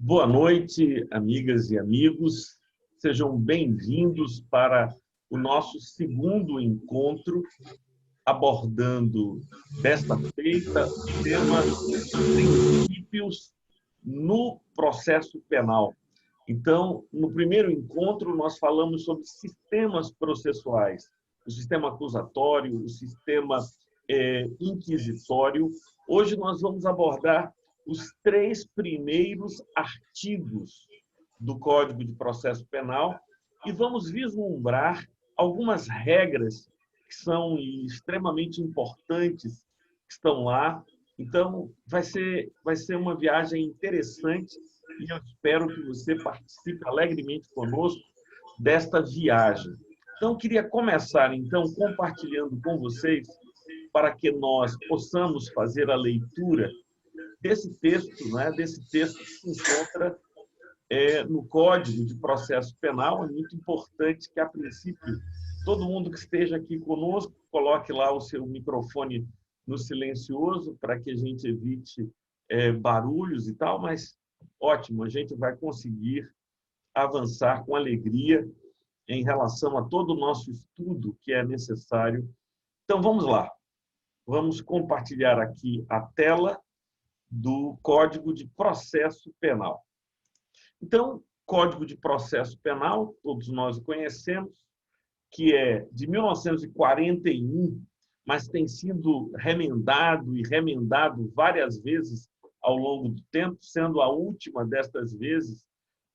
Boa noite, amigas e amigos. Sejam bem-vindos para o nosso segundo encontro, abordando desta feita o tema princípios no processo penal. Então, no primeiro encontro, nós falamos sobre sistemas processuais, o sistema acusatório, o sistema inquisitório. Hoje nós vamos abordar os 3 primeiros artigos do Código de Processo Penal e vamos vislumbrar algumas regras que são extremamente importantes, que estão lá. Então, vai ser uma viagem interessante e eu espero que você participe alegremente conosco desta viagem. Então, eu queria começar, então, compartilhando com vocês para que nós possamos fazer a leitura desse texto, né? Desse texto que se encontra no Código de Processo Penal. É muito importante que, a princípio, todo mundo que esteja aqui conosco coloque lá o seu microfone no silencioso para que a gente evite barulhos e tal, mas ótimo, a gente vai conseguir avançar com alegria em relação a todo o nosso estudo que é necessário. Então, vamos lá. Vamos compartilhar aqui a tela do Código de Processo Penal. Então, Código de Processo Penal, todos nós o conhecemos, que é de 1941, mas tem sido remendado e remendado várias vezes ao longo do tempo, sendo a última destas vezes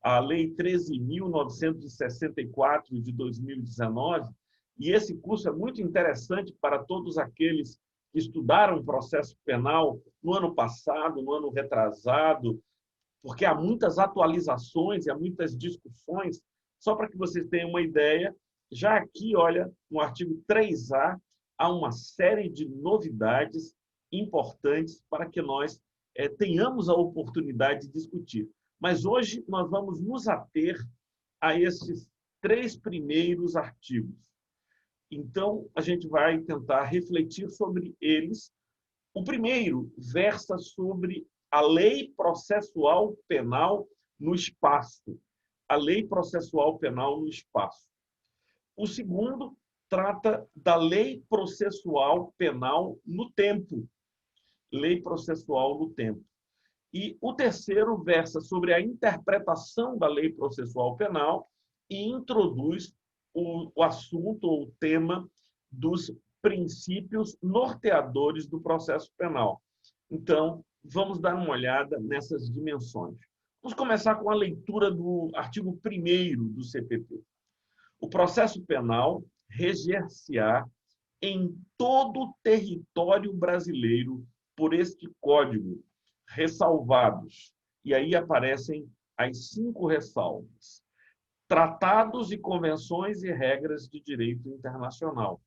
a Lei 13.964 de 2019. E esse curso é muito interessante para todos aqueles que estudaram o processo penal no ano passado, no ano retrasado, porque há muitas atualizações e há muitas discussões. Só para que vocês tenham uma ideia, já aqui, olha, no artigo 3A, há uma série de novidades importantes para que nós tenhamos a oportunidade de discutir. Mas hoje nós vamos nos ater a esses 3 primeiros artigos. Então, a gente vai tentar refletir sobre eles. O primeiro versa sobre a lei processual penal no espaço. A lei processual penal no espaço. O segundo trata da lei processual penal no tempo. Lei processual no tempo. E o terceiro versa sobre a interpretação da lei processual penal e introduz o assunto ou o tema dos princípios norteadores do processo penal. Então, vamos dar uma olhada nessas dimensões. Vamos começar com a leitura do artigo 1º do CPP. O processo penal reger-se-á em todo o território brasileiro por este Código, ressalvados, e aí aparecem as 5 ressalvas: tratados e convenções e regras de direito internacional,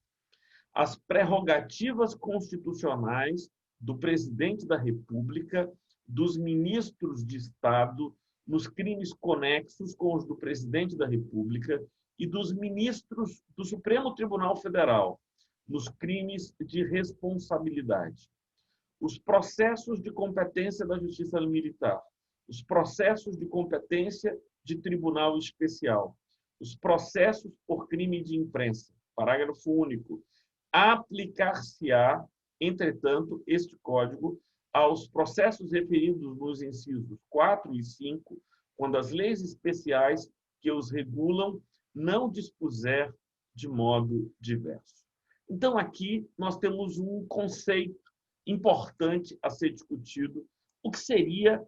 as prerrogativas constitucionais do presidente da República, dos ministros de Estado, nos crimes conexos com os do presidente da República e dos ministros do Supremo Tribunal Federal, nos crimes de responsabilidade. Os processos de competência da Justiça Militar, os processos de competência de Tribunal Especial, os processos por crime de imprensa. Parágrafo único. Aplicar-se-á, entretanto, este Código aos processos referidos nos incisos 4 e 5, quando as leis especiais que os regulam não dispuser de modo diverso. Então, aqui nós temos um conceito importante a ser discutido, o que seria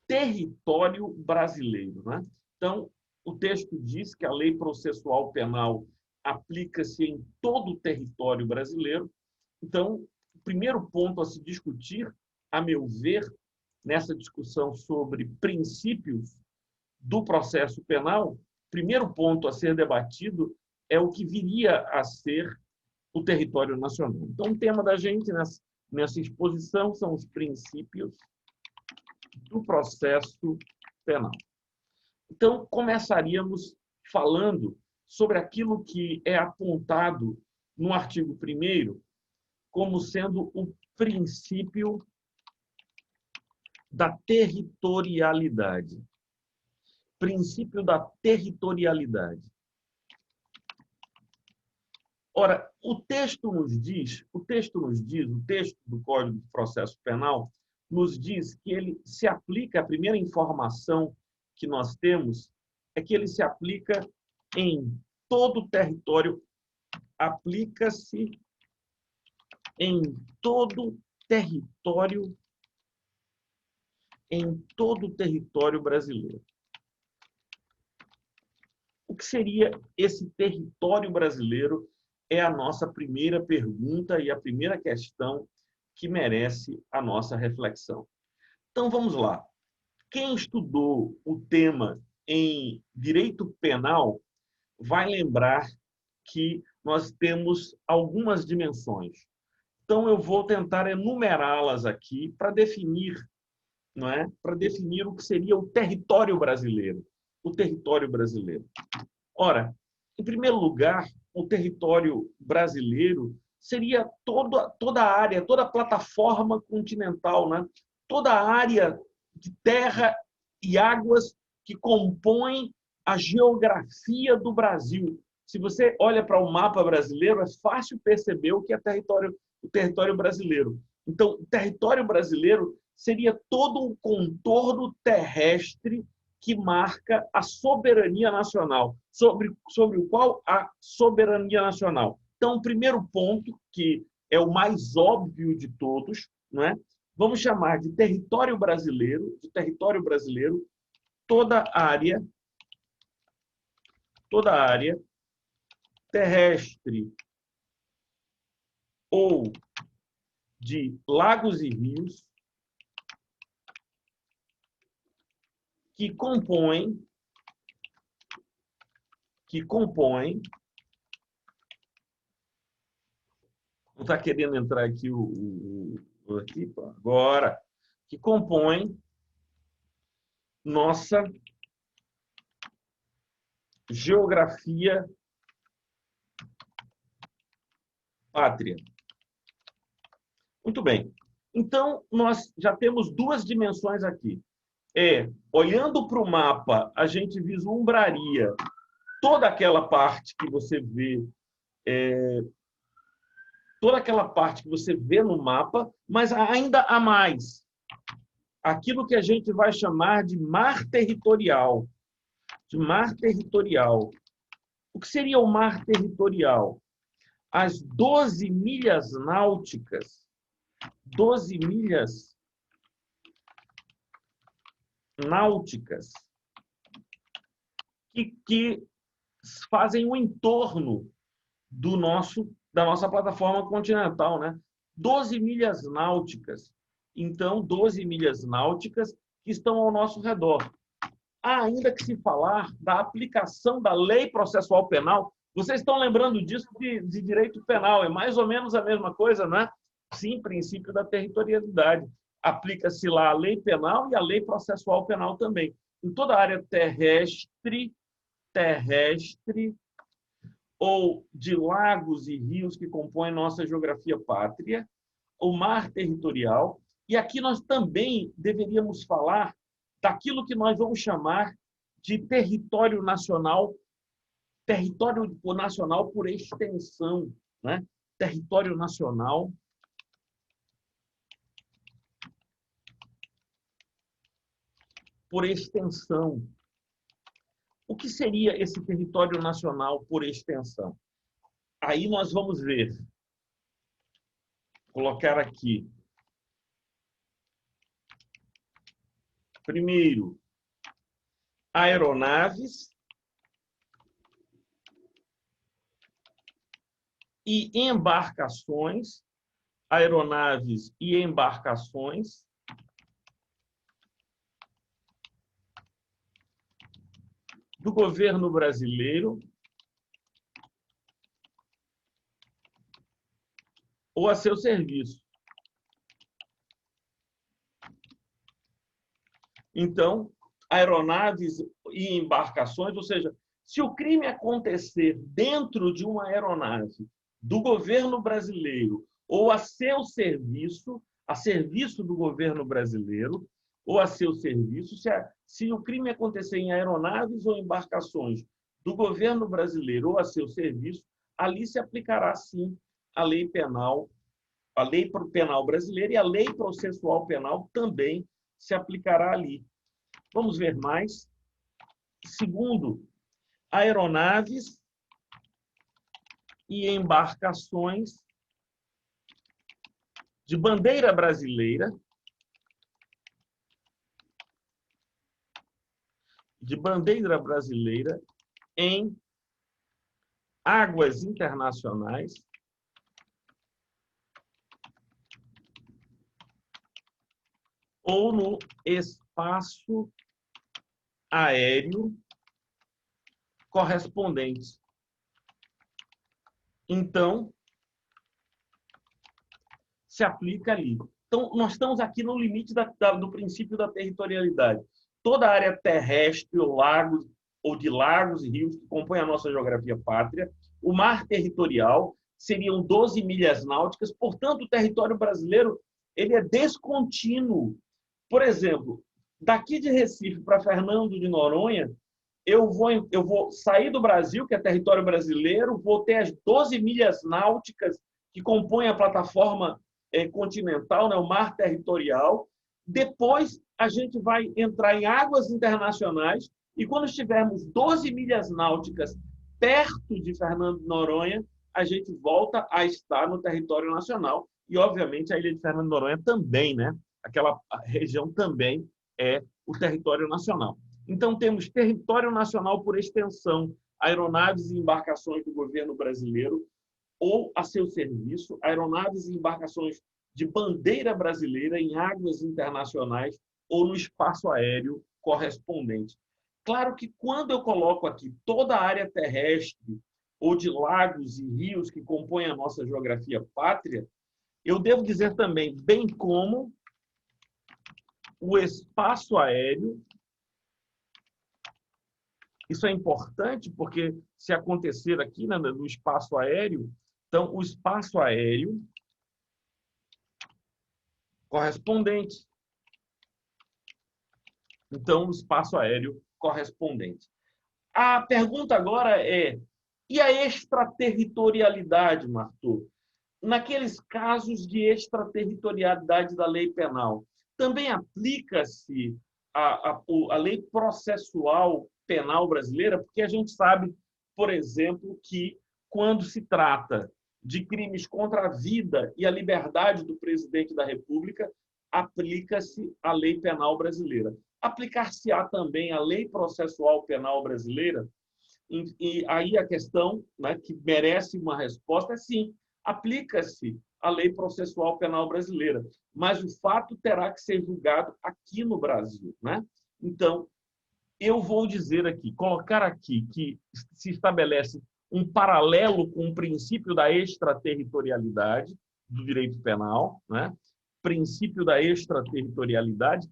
território brasileiro, né? Então, o texto diz que a lei processual penal aplica-se em todo o território brasileiro. Então, o primeiro ponto a se discutir, a meu ver, nessa discussão sobre princípios do processo penal, o primeiro ponto a ser debatido é o que viria a ser o território nacional. Então, o tema da gente nessa exposição são os princípios do processo penal. Então, começaríamos falando sobre aquilo que é apontado no artigo 1º como sendo o princípio da territorialidade. Princípio da territorialidade. Ora, o texto do Código de Processo Penal nos diz que ele se aplica, a primeira informação que nós temos é que ele se aplica em todo o território, aplica-se em todo o território brasileiro. O que seria esse território brasileiro é a nossa primeira pergunta e a primeira questão que merece a nossa reflexão. Então, vamos lá. Quem estudou o tema em direito penal vai lembrar que nós temos algumas dimensões. Então, eu vou tentar enumerá-las aqui para definir, não é? Para definir o que seria o território brasileiro. O território brasileiro. Ora, em primeiro lugar, o território brasileiro seria toda a área, toda a plataforma continental, né? Toda a área de terra e águas que compõem a geografia do Brasil. Se você olha para o mapa brasileiro, é fácil perceber o que é o território brasileiro. Então, o território brasileiro seria todo um contorno terrestre que marca a soberania nacional, sobre o qual a soberania nacional. Então, o primeiro ponto, que é o mais óbvio de todos, não é? Vamos chamar de território brasileiro, toda área terrestre ou de lagos e rios que compõem não está querendo entrar aqui aqui agora, que compõem nossa geografia pátria. Muito bem. Então, nós já temos duas dimensões aqui. Olhando para o mapa, a gente vislumbraria toda aquela parte que você vê, no mapa, mas ainda há mais. Aquilo que a gente vai chamar de mar territorial. O que seria o mar territorial? As 12 milhas náuticas, que fazem o entorno da nossa plataforma continental, né? 12 milhas náuticas. Então, 12 milhas náuticas que estão ao nosso redor. Há ainda que se falar da aplicação da lei processual penal. Vocês estão lembrando disso de direito penal, é mais ou menos a mesma coisa, não é? Sim, princípio da territorialidade. Aplica-se lá a lei penal e a lei processual penal também. Em toda a área terrestre ou de lagos e rios que compõem nossa geografia pátria, o mar territorial. E aqui nós também deveríamos falar daquilo que nós vamos chamar de território nacional por extensão, né? Território nacional por extensão. O que seria esse território nacional por extensão? Aí nós vamos ver. Colocar aqui. Primeiro, aeronaves e embarcações, do governo brasileiro ou a seu serviço. Então, aeronaves e embarcações, ou seja, se o crime acontecer dentro de uma aeronave do governo brasileiro ou a seu serviço, a serviço do governo brasileiro, ou a seu serviço, se o crime acontecer em aeronaves ou embarcações do governo brasileiro ou a seu serviço, ali se aplicará, sim, a lei penal, a lei penal brasileira, e a lei processual penal também se aplicará ali. Vamos ver mais. Segundo, aeronaves e embarcações de bandeira brasileira, em águas internacionais ou no espaço aéreo correspondente. Então, se aplica ali. Então, nós estamos aqui no limite do princípio da territorialidade. Toda a área terrestre ou de lagos e rios que compõem a nossa geografia pátria, o mar territorial seriam 12 milhas náuticas, portanto, o território brasileiro ele é descontínuo. Por exemplo, daqui de Recife para Fernando de Noronha, eu vou sair do Brasil, que é território brasileiro, vou ter as 12 milhas náuticas que compõem a plataforma continental, né, o mar territorial. Depois, a gente vai entrar em águas internacionais e, quando estivermos 12 milhas náuticas perto de Fernando de Noronha, a gente volta a estar no território nacional. E, obviamente, a ilha de Fernando de Noronha também, né? Aquela região também é o território nacional. Então, temos território nacional por extensão, aeronaves e embarcações do governo brasileiro ou a seu serviço, aeronaves e embarcações de bandeira brasileira em águas internacionais ou no espaço aéreo correspondente. Claro que quando eu coloco aqui toda a área terrestre ou de lagos e rios que compõem a nossa geografia pátria, eu devo dizer também, bem como o espaço aéreo. Isso é importante porque, se acontecer aqui no espaço aéreo, então, o espaço aéreo correspondente. Então, o espaço aéreo correspondente. A pergunta agora é: e a extraterritorialidade, Marthur? Naqueles casos de extraterritorialidade da lei penal, também aplica-se a lei processual penal brasileira? Porque a gente sabe, por exemplo, que quando se trata de crimes contra a vida e a liberdade do presidente da República, aplica-se a lei penal brasileira. Aplicar-se-á também a lei processual penal brasileira? E aí a questão, né, que merece uma resposta é sim, aplica-se a lei processual penal brasileira, mas o fato terá que ser julgado aqui no Brasil, né? Então, eu vou dizer aqui, colocar aqui que se estabelece um paralelo com o princípio da extraterritorialidade do direito penal, né? Princípio da extraterritorialidade,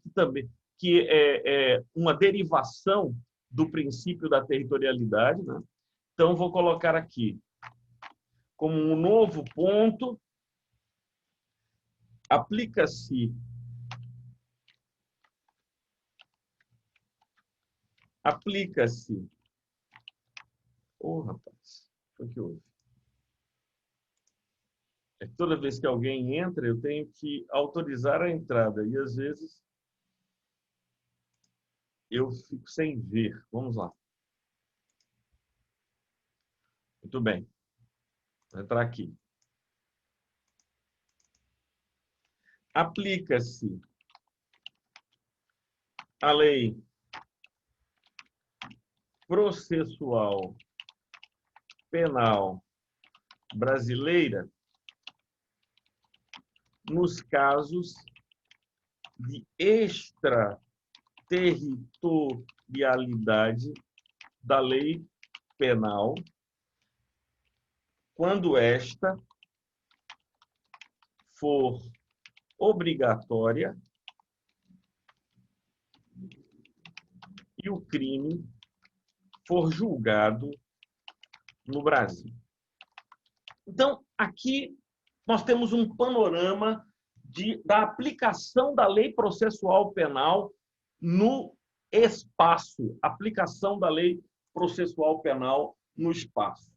que é uma derivação do princípio da territorialidade, né? Então, vou colocar aqui como um novo ponto: aplica-se rapaz, o que houve? Toda vez que alguém entra, eu tenho que autorizar a entrada e às vezes eu fico sem ver. Vamos lá. Muito bem. Vou entrar aqui. Aplica-se a lei processual penal brasileira nos casos de extraterritorialidade da lei penal, quando esta for obrigatória e o crime for julgado no Brasil. Então, aqui nós temos um panorama da aplicação da lei processual penal no espaço, aplicação da lei processual penal no espaço.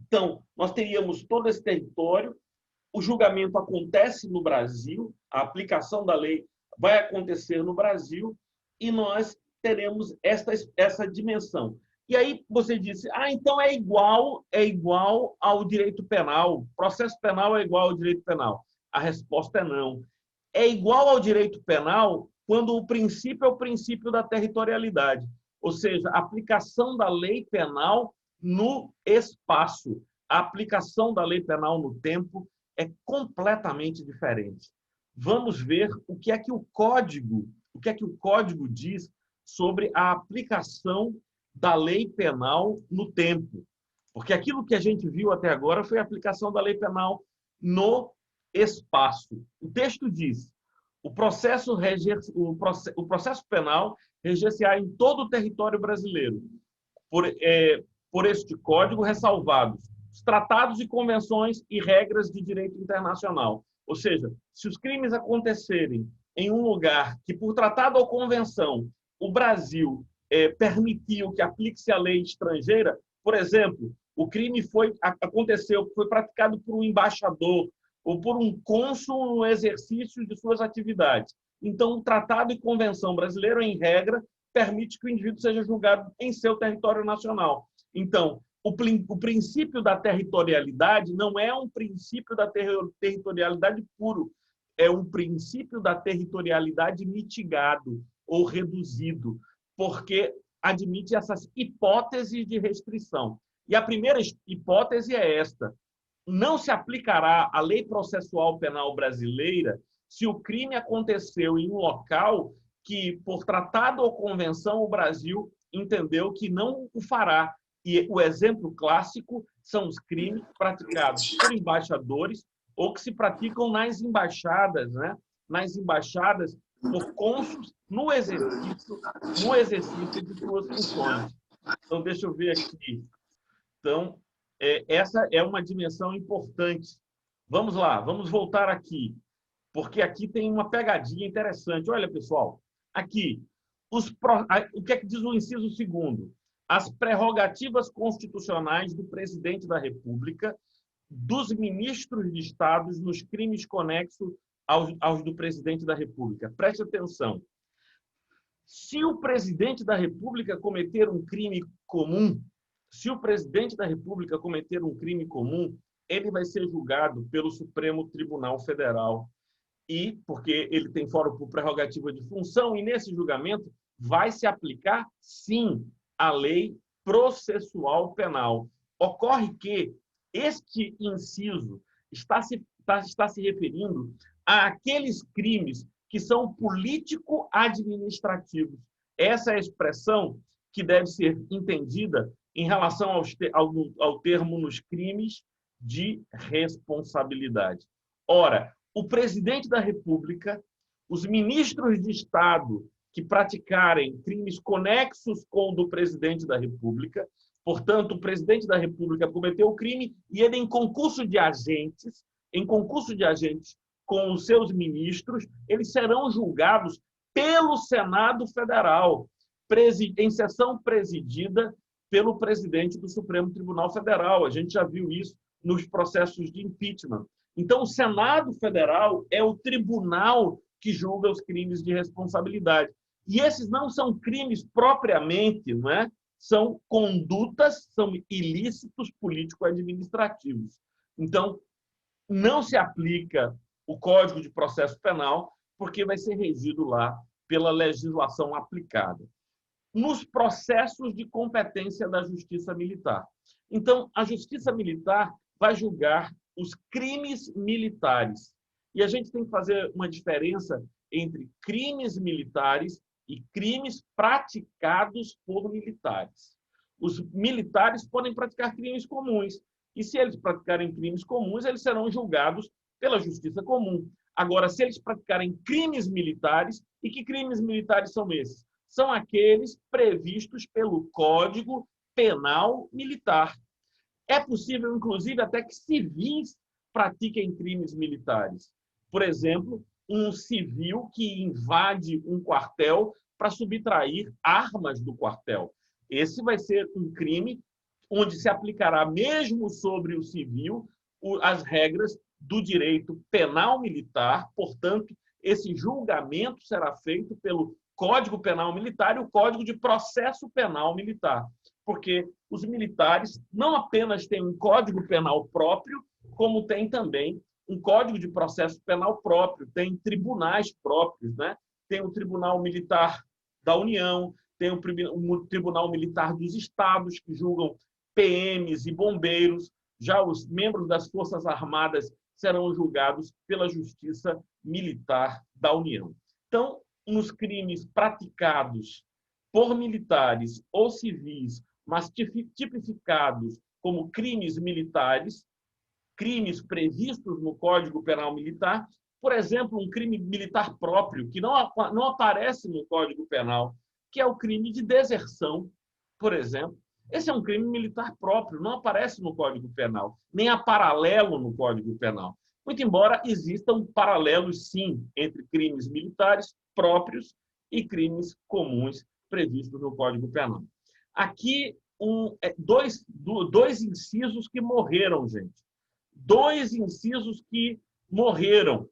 Então, nós teríamos todo esse território, o julgamento acontece no Brasil, a aplicação da lei vai acontecer no Brasil e nós teremos essa dimensão. E aí você disse, então é igual ao direito penal, processo penal é igual ao direito penal. A resposta é não. É igual ao direito penal quando o princípio é o princípio da territorialidade, ou seja, a aplicação da lei penal no espaço, a aplicação da lei penal no tempo é completamente diferente. Vamos ver o que é que o código diz sobre a aplicação da lei penal no tempo. Porque aquilo que a gente viu até agora foi a aplicação da lei penal no espaço. O texto diz: o processo penal reger-se-á em todo o território brasileiro, por este código, ressalvados os tratados e convenções e regras de direito internacional. Ou seja, se os crimes acontecerem em um lugar que, por tratado ou convenção, o Brasil permitiu que aplique-se a lei estrangeira, por exemplo, o crime foi praticado por um embaixador ou por um cônsul no exercício de suas atividades. Então, o tratado e convenção brasileiro, em regra, permite que o indivíduo seja julgado em seu território nacional. Então, o princípio da territorialidade não é um princípio da territorialidade puro, é um princípio da territorialidade mitigado ou reduzido, porque admite essas hipóteses de restrição. E a primeira hipótese é esta: não se aplicará a lei processual penal brasileira se o crime aconteceu em um local que, por tratado ou convenção, o Brasil entendeu que não o fará. E o exemplo clássico são os crimes praticados por embaixadores ou que se praticam nas embaixadas, né? Nas embaixadas por cônsuls no exercício de suas funções. Então, deixa eu ver aqui. Então, essa é uma dimensão importante. Vamos lá, vamos voltar aqui, porque aqui tem uma pegadinha interessante. Olha, pessoal, aqui, o que é que diz o inciso 2º? As prerrogativas constitucionais do presidente da República, dos ministros de Estado nos crimes conexos aos do presidente da República. Preste atenção. Se o presidente da República cometer um crime comum, ele vai ser julgado pelo Supremo Tribunal Federal, e porque ele tem foro por prerrogativa de função, e nesse julgamento vai se aplicar, sim, a lei processual penal. Ocorre que este inciso está se referindo àqueles crimes que são político-administrativos. Essa é a expressão que deve ser entendida em relação ao termo nos crimes de responsabilidade. Ora, o presidente da República, os ministros de Estado que praticarem crimes conexos com o do presidente da República, portanto, o presidente da República cometeu o crime e ele, em concurso de agentes com os seus ministros, eles serão julgados pelo Senado Federal, em sessão presidida pelo presidente do Supremo Tribunal Federal. A gente já viu isso nos processos de impeachment. Então, o Senado Federal é o tribunal que julga os crimes de responsabilidade. E esses não são crimes propriamente, não é? São condutas, são ilícitos político-administrativos. Então, não se aplica o Código de Processo Penal, porque vai ser regido lá pela legislação aplicada. Nos processos de competência da Justiça Militar. Então, a Justiça Militar vai julgar os crimes militares. E a gente tem que fazer uma diferença entre crimes militares e crimes praticados por militares. Os militares podem praticar crimes comuns, e se eles praticarem crimes comuns, eles serão julgados pela justiça comum. Agora, se eles praticarem crimes militares, e que crimes militares são esses? São aqueles previstos pelo Código Penal Militar. É possível, inclusive, até que civis pratiquem crimes militares. Por exemplo, um civil que invade um quartel para subtrair armas do quartel. Esse vai ser um crime onde se aplicará, mesmo sobre o civil, as regras do direito penal militar. Portanto, esse julgamento será feito pelo Código Penal Militar e o Código de Processo Penal Militar, porque os militares não apenas têm um Código Penal próprio, como tem também um Código de Processo Penal próprio, tem tribunais próprios, né? Tem o Tribunal Militar da União, tem o Tribunal Militar dos Estados, que julgam PMs e bombeiros. Já os membros das Forças Armadas serão julgados pela Justiça Militar da União. Então, nos crimes praticados por militares ou civis, mas tipificados como crimes militares, crimes previstos no Código Penal Militar, por exemplo, um crime militar próprio, que não aparece no Código Penal, que é o crime de deserção, por exemplo. Esse é um crime militar próprio, não aparece no Código Penal, nem há paralelo no Código Penal. Muito embora existam paralelos, sim, entre crimes militares próprios e crimes comuns previstos no Código Penal. Aqui, dois incisos que morreram, gente. Dois incisos que morreram.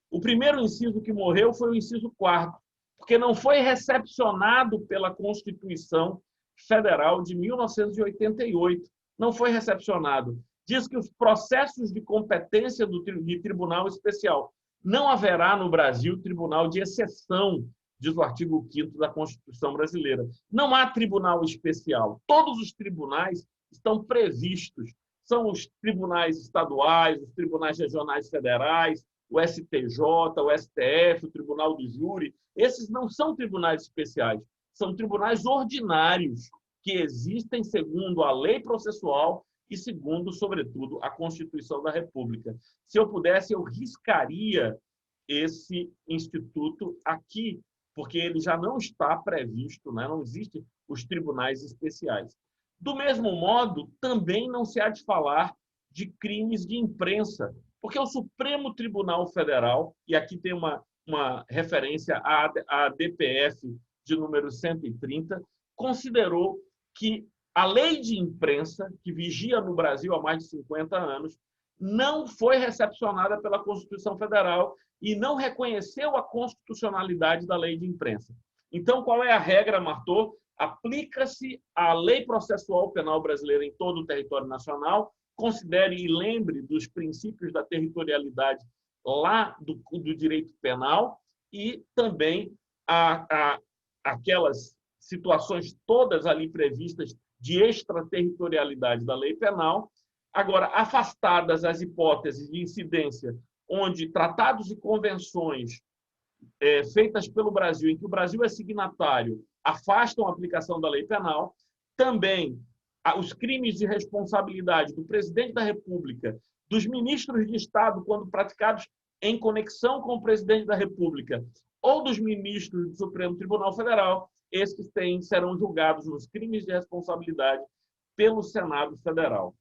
O primeiro inciso que morreu foi o inciso 4º, porque não foi recepcionado pela Constituição Federal de 1988. Não foi recepcionado. Diz que os processos de competência de tribunal especial. Não haverá no Brasil tribunal de exceção, diz o artigo 5º da Constituição brasileira. Não há tribunal especial. Todos os tribunais estão previstos. São os tribunais estaduais, os tribunais regionais federais, o STJ, o STF, o Tribunal do Júri. Esses não são tribunais especiais, são tribunais ordinários que existem segundo a lei processual e segundo, sobretudo, a Constituição da República. Se eu pudesse, eu riscaria esse instituto aqui, porque ele já não está previsto, né? Não existem os tribunais especiais. Do mesmo modo, também não se há de falar de crimes de imprensa, porque o Supremo Tribunal Federal, e aqui tem uma referência à DPF de número 130, considerou que a lei de imprensa, que vigia no Brasil há mais de 50 anos, não foi recepcionada pela Constituição Federal e não reconheceu a constitucionalidade da lei de imprensa. Então, qual é a regra, Martô? Aplica-se a lei processual penal brasileira em todo o território nacional, considere e lembre dos princípios da territorialidade lá do direito penal e também aquelas situações todas ali previstas de extraterritorialidade da lei penal. Agora, afastadas as hipóteses de incidência onde tratados e convenções feitas pelo Brasil, em que o Brasil é signatário, afastam a aplicação da lei penal, também os crimes de responsabilidade do presidente da República, dos ministros de Estado, quando praticados em conexão com o presidente da República, ou dos ministros do Supremo Tribunal Federal, esses serão julgados nos crimes de responsabilidade pelo Senado Federal.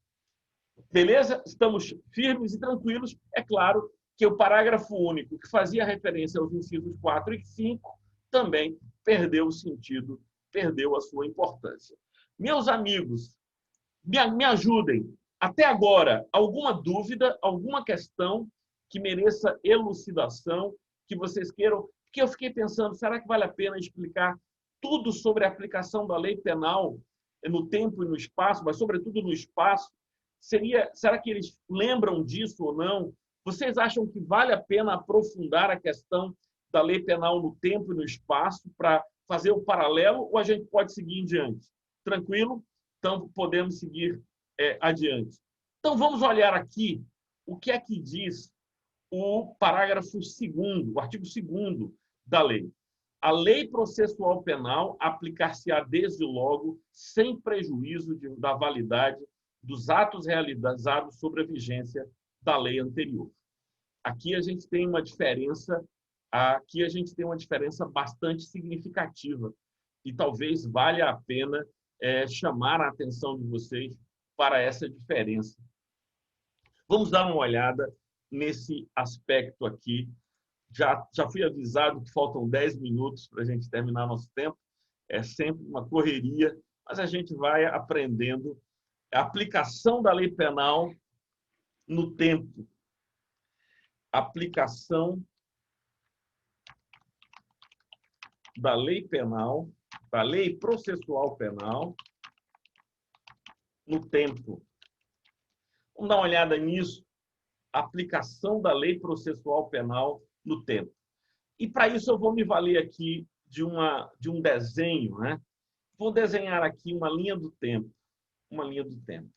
Beleza? Estamos firmes e tranquilos. É claro que o parágrafo único, que fazia referência aos incisos 4 e 5, também perdeu o sentido, perdeu a sua importância. Meus amigos, me ajudem. Até agora, alguma dúvida, alguma questão que mereça elucidação, que vocês queiram? Porque eu fiquei pensando, será que vale a pena explicar tudo sobre a aplicação da lei penal no tempo e no espaço, mas sobretudo no espaço? Será que eles lembram disso ou não? Vocês acham que vale a pena aprofundar a questão da lei penal no tempo e no espaço para fazer o paralelo, ou a gente pode seguir em diante? Tranquilo? Então, podemos seguir adiante. Então, vamos olhar aqui o que é que diz o parágrafo 2º, o artigo 2º da lei. A lei processual penal aplicar-se-á desde logo sem prejuízo da validade dos atos realizados sobre a vigência da lei anterior. Aqui a gente tem uma diferença, bastante significativa e talvez valha a pena chamar a atenção de vocês para essa diferença. Vamos dar uma olhada nesse aspecto aqui Já fui avisado que faltam 10 minutos para a gente terminar nosso tempo. É sempre uma correria, mas a gente vai aprendendo a aplicação da lei penal no tempo. Aplicação da lei penal, da lei processual penal no tempo. Vamos dar uma olhada nisso. Aplicação da lei processual penal no tempo. E para isso eu vou me valer aqui de um desenho, né? Vou desenhar aqui uma linha do tempo. Uma linha do tempo.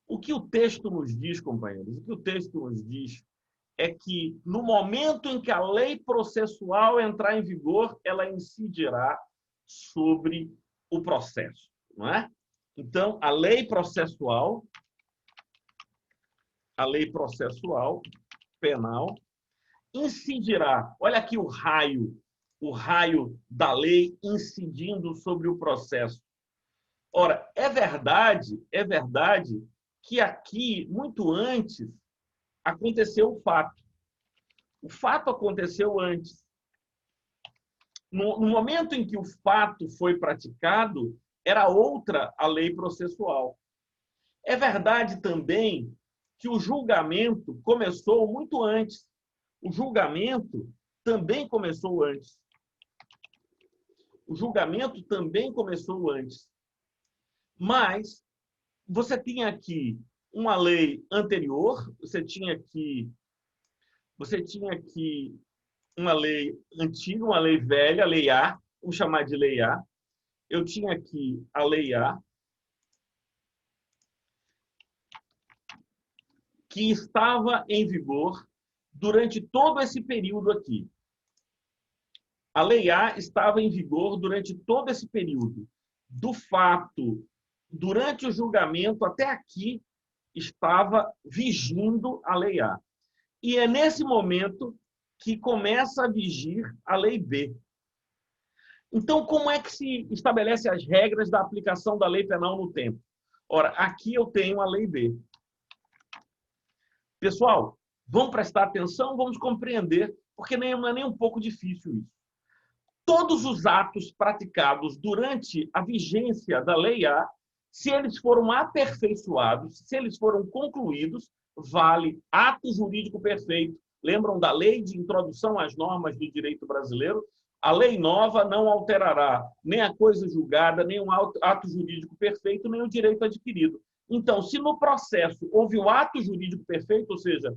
O que o texto nos diz, companheiros? O que o texto nos diz é que, no momento em que a lei processual entrar em vigor, ela incidirá sobre o processo, não é? Então, a lei processual penal incidirá. Olha aqui o raio da lei incidindo sobre o processo. Ora, é verdade que aqui, muito antes, aconteceu o fato. O fato aconteceu antes. No momento em que o fato foi praticado, era outra a lei processual. É verdade também que o julgamento começou muito antes. O julgamento também começou antes. O julgamento também começou antes. Mas você tinha aqui uma lei anterior, você tinha aqui uma lei antiga, uma lei velha, a lei A, vamos chamar de lei A. Eu tinha aqui a lei A, que estava em vigor durante todo esse período aqui. A lei A estava em vigor durante todo esse período. Do fato, durante o julgamento, até aqui, estava vigindo a lei A. E é nesse momento que começa a vigir a lei B. Então, como é que se estabelece as regras da aplicação da lei penal no tempo? Ora, aqui eu tenho a lei B. Pessoal, vamos prestar atenção, vamos compreender, porque não é nem um pouco difícil isso. Todos os atos praticados durante a vigência da lei A, se eles foram aperfeiçoados, se eles foram concluídos, vale ato jurídico perfeito. Lembram da lei de introdução às normas do direito brasileiro? A lei nova não alterará nem a coisa julgada, nem um ato jurídico perfeito, nem o direito adquirido. Então, se no processo houve o ato jurídico perfeito, ou seja,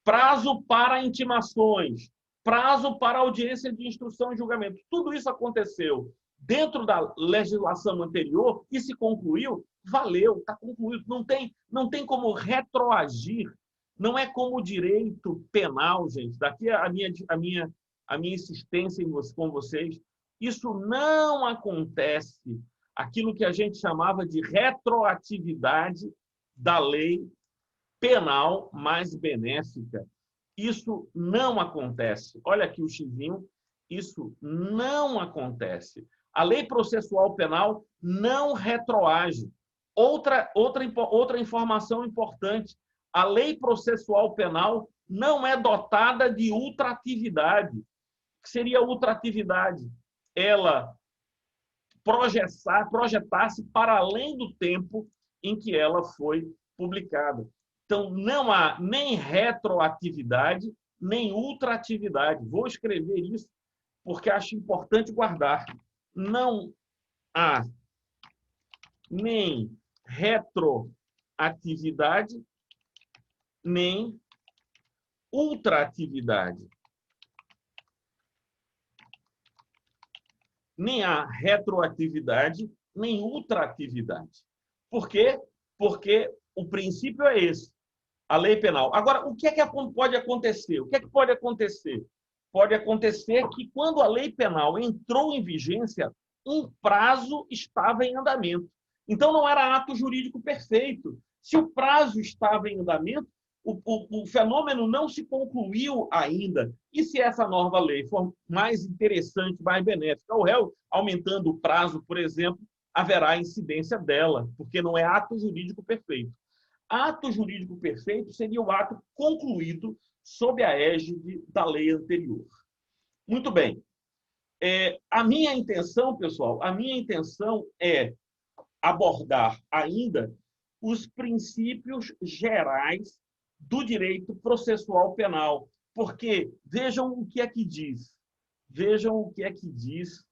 prazo para intimações, prazo para audiência de instrução e julgamento, tudo isso aconteceu dentro da legislação anterior e se concluiu, valeu, está concluído. Não tem como retroagir. Não é como o direito penal, gente. Daqui a minha insistência com vocês. Isso não acontece. Aquilo que a gente chamava de retroatividade da lei penal mais benéfica. Isso não acontece. Olha aqui o xizinho. Isso não acontece. A lei processual penal não retroage. Outra informação importante. A lei processual penal não é dotada de ultratividade. O que seria ultratividade? Ela projetasse para além do tempo em que ela foi publicada. Então, não há nem retroatividade, nem ultratividade. Vou escrever isso porque acho importante guardar. Não há nem retroatividade, nem ultratividade. Nem há retroatividade, nem ultratividade. Por quê? Porque o princípio é esse, a lei penal. Agora, o que é que pode acontecer? O que é que pode acontecer? Pode acontecer que, quando a lei penal entrou em vigência, um prazo estava em andamento. Então, não era ato jurídico perfeito. Se o prazo estava em andamento, o fenômeno não se concluiu ainda. E se essa nova lei for mais interessante, mais benéfica ao réu, aumentando o prazo, por exemplo, haverá incidência dela, porque não é ato jurídico perfeito. Ato jurídico perfeito seria o ato concluído sob a égide da lei anterior. Muito bem. A minha intenção, pessoal, a minha intenção é abordar ainda os princípios gerais do direito processual penal. Porque vejam o que é que diz. Vejam o que é que diz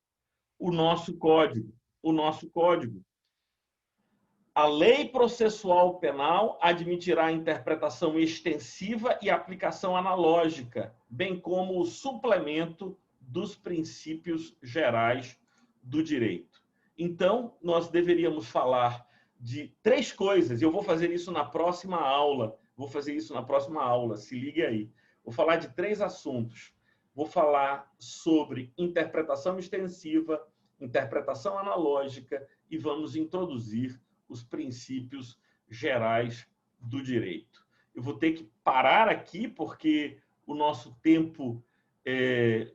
o nosso código. O nosso código. A lei processual penal admitirá interpretação extensiva e aplicação analógica, bem como o suplemento dos princípios gerais do direito. Então, nós deveríamos falar de 3 coisas. Eu vou fazer isso na próxima aula. Se ligue aí. Vou falar de 3 assuntos. Vou falar sobre interpretação extensiva, interpretação analógica e vamos introduzir os princípios gerais do direito. Eu vou ter que parar aqui porque o nosso tempo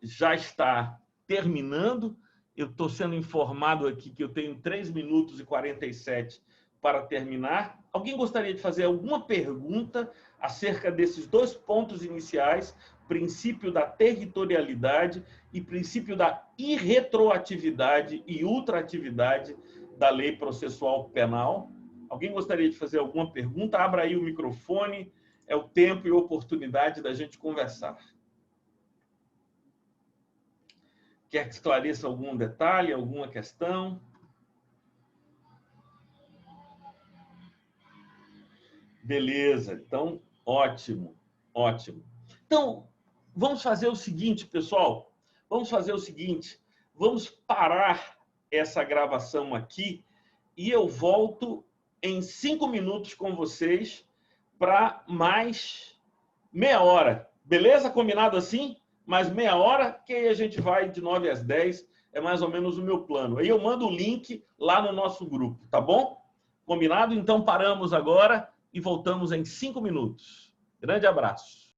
já está terminando. Eu estou sendo informado aqui que eu tenho 3 minutos e 47 para terminar. Alguém gostaria de fazer alguma pergunta acerca desses 2 pontos iniciais, princípio da territorialidade e princípio da irretroatividade e ultraatividade da lei processual penal? Alguém gostaria de fazer alguma pergunta? Abra aí o microfone, é o tempo e oportunidade da gente conversar. Quer que esclareça algum detalhe, alguma questão? Beleza, então, ótimo, ótimo. Então, vamos fazer o seguinte, pessoal. Vamos fazer o seguinte. Vamos parar essa gravação aqui e eu volto em 5 minutos com vocês para mais meia hora. Beleza? Combinado assim? Mais meia hora, que aí a gente vai de 9 às 10. É mais ou menos o meu plano. Aí eu mando o link lá no nosso grupo, tá bom? Combinado? Então paramos agora e voltamos em 5 minutos. Grande abraço.